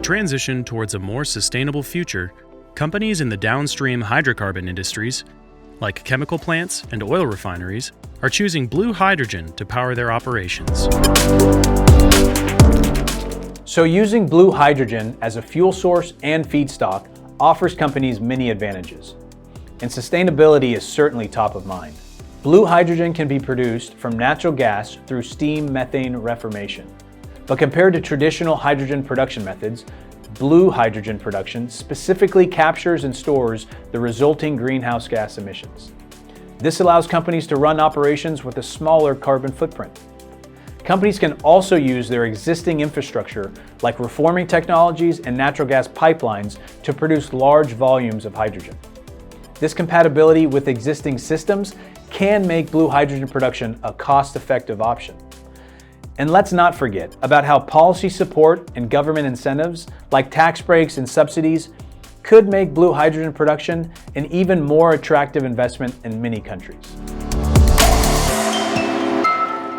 transition towards a more sustainable future, companies in the downstream hydrocarbon industries, like chemical plants and oil refineries, are choosing blue hydrogen to power their operations. So using blue hydrogen as a fuel source and feedstock offers companies many advantages, and sustainability is certainly top of mind. Blue hydrogen can be produced from natural gas through steam methane reformation. But compared to traditional hydrogen production methods, blue hydrogen production specifically captures and stores the resulting greenhouse gas emissions. This allows companies to run operations with a smaller carbon footprint. Companies can also use their existing infrastructure, like reforming technologies and natural gas pipelines, to produce large volumes of hydrogen. This compatibility with existing systems can make blue hydrogen production a cost-effective option. And let's not forget about how policy support and government incentives, like tax breaks and subsidies, could make blue hydrogen production an even more attractive investment in many countries.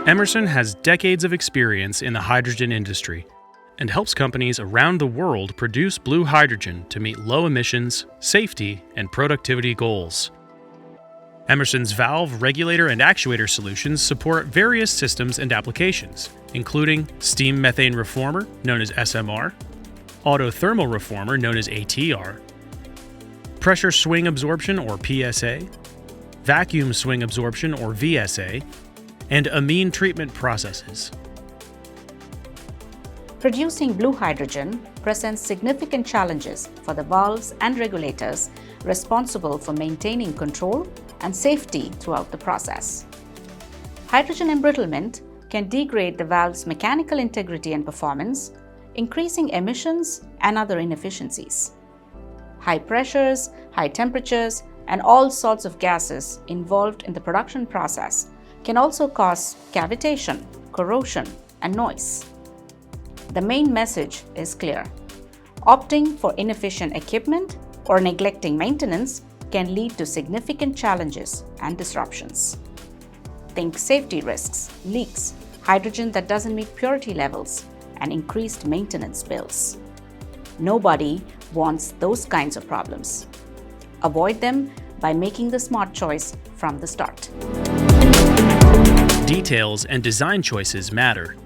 Emerson has decades of experience in the hydrogen industry and helps companies around the world produce blue hydrogen to meet low emissions, safety, and productivity goals. Emerson's valve, regulator, and actuator solutions support various systems and applications, including steam methane reformer, known as SMR, autothermal reformer, known as ATR, pressure swing absorption, or PSA, vacuum swing absorption, or VSA, and amine treatment processes. Producing blue hydrogen presents significant challenges for the valves and regulators responsible for maintaining control and safety throughout the process. Hydrogen embrittlement can degrade the valve's mechanical integrity and performance, increasing emissions and other inefficiencies. High pressures, high temperatures, and all sorts of gases involved in the production process can also cause cavitation, corrosion, and noise. The main message is clear. Opting for inefficient equipment or neglecting maintenance can lead to significant challenges and disruptions. Think safety risks, leaks, hydrogen that doesn't meet purity levels, and increased maintenance bills. Nobody wants those kinds of problems. Avoid them by making the smart choice from the start. Details and design choices matter.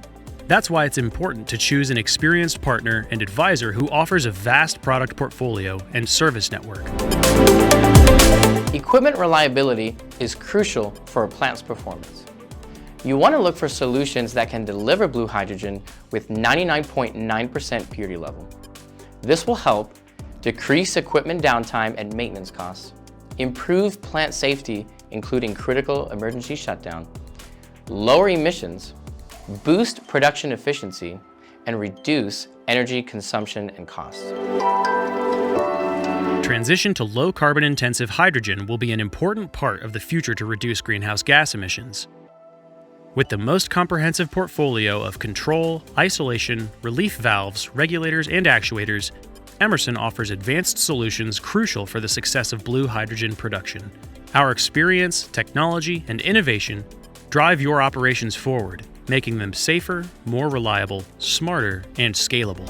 That's why it's important to choose an experienced partner and advisor who offers a vast product portfolio and service network. Equipment reliability is crucial for a plant's performance. You want to look for solutions that can deliver blue hydrogen with 99.9% purity level. This will help decrease equipment downtime and maintenance costs, improve plant safety, including critical emergency shutdown, lower emissions, boost production efficiency, and reduce energy consumption and costs. Transition to low carbon intensive hydrogen will be an important part of the future to reduce greenhouse gas emissions. With the most comprehensive portfolio of control, isolation, relief valves, regulators, and actuators, Emerson offers advanced solutions crucial for the success of blue hydrogen production. Our experience, technology, and innovation drive your operations forward, making them safer, more reliable, smarter, and scalable.